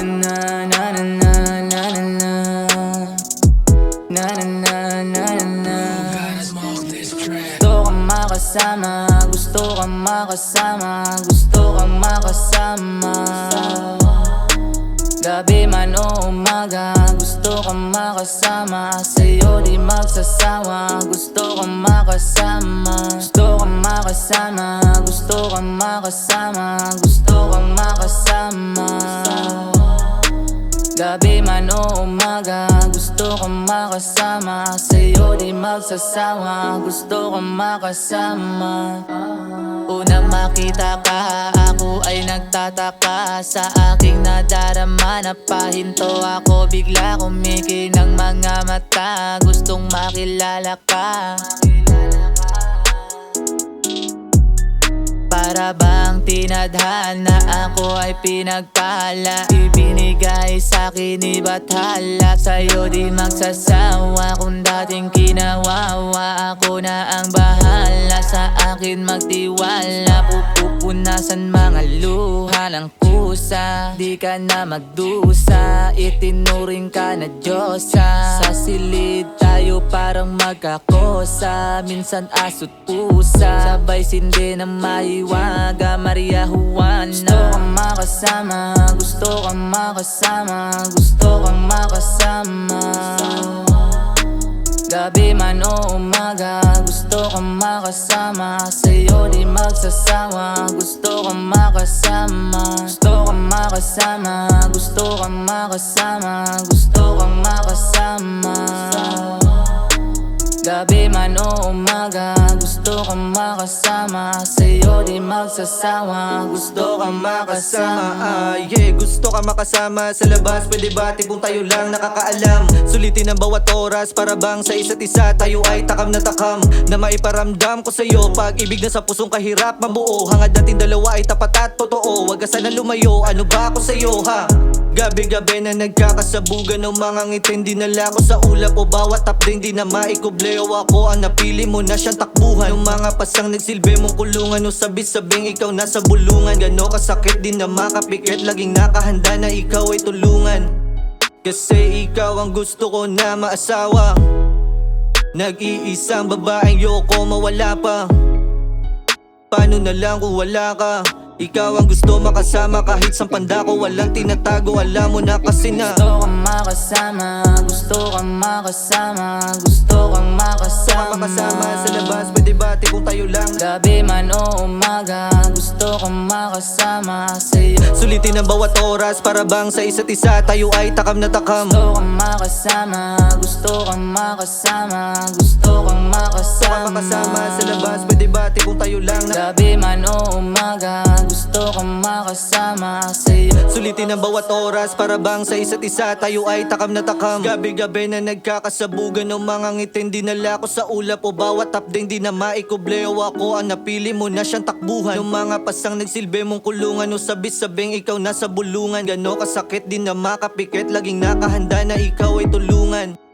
na na na na na na na na na na na na. Gusto kang makasama, gusto kang makasama, gusto kang makasama. Gabi man o umaga, gusto kang makasama. Sa'yo di magsasawa, gusto kang makasama. Gusto kang makasama, gusto kang makasama, gusto kang makasama. Gabi man o umaga, gusto kang makasama. Sa'yo di magsasawa, gusto kang makasama. Unang makita ka, ako ay nagtataka. Sa aking nadarama, napahinto ako. Bigla kumikinang mga mata, gustong makilala ka. Para bang tinadhana, ako ay pinagpala. Ibinigay sa'kin ni Bathala. Sa'yo di magsasawa, kung dating kinawawa, ako na ang bahala. Sa akin magtiwala, pupunasan mga luha ng kusa. Di ka na magdusa, itinuring ka na Diyosa. Sa silid tayo parang magkakosa, minsan aso't pusa. Sabay sindi ng maiwaga, Maria Juana. Gusto kang makasama, gusto kang makasama, gusto kang makasama. Gabi man o umaga, gusto kang makasama. Sa'yo di magsasawa, gusto kang makasama. Gusto kang makasama, gusto kang makasama, gusto kang makasama. Gabi man o umaga, gusto kang makasama. Sa'yo di magsasawa, gusto kang makasama. Yeah, gusto ka makasama sa labas. Pwede ba tibong tayo lang nakakaalam? Sulitin ang bawat oras para bang sa isa't isa tayo ay takam na takam. Na maiparamdam ko sa'yo pag-ibig na sa pusong kahirap mabuo. Hangad natin dalawa ay tapat at totoo. Wag ka sana lumayo, ano ba ako sa'yo ha? Gabi-gabi na nagkakasabugan ng mga ngitin. Dinala ko sa ulap o bawat update, di na maikubleo. Ako ang napili mo na siyang takbuhan. Yung mga pasang nagsilbi mong kulungan, o sabing ikaw nasa bulungan. Gano kasakit, di na makapikit, laging nakahanda na ikaw ay tulungan. Kasi ikaw ang gusto ko na maasawa. Nag-iisang babaeng yoko mawala pa. Paano na lang kung wala ka? Ikaw ang gusto makasama kahit sa panda ko walang tinatago. Alam mo na kasi na gusto kang makasama, gusto kang makasama, gusto kang makasama. Makasama sa labas, pwede ba kung tayo lang? Gabi man o umaga, gusto kang makasama. Sa'yo sulitin ang bawat oras para bang sa isa't isa tayo ay takam na takam. gusto kang makasama, gusto kang makasama, gusto kang makasama. Makasama sa labas, pwede ba kung tayo lang? Gabi man o umaga, gusto kang makasama. Sa'yo sulitin ang bawat oras para bang sa isa't isa tayo ay takam na takam. Gabi-gabi na nagkakasabugan ng mga ngitin. Dinala ko sa ulap o bawat update, di na maikubleo. Ako ang napili mo na siyang takbuhan. Yung mga pasang nagsilbi mong kulungan, o sabing ikaw nasa bulungan. Gano kasakit, di na makapikit, laging nakahanda na ikaw ay tulungan.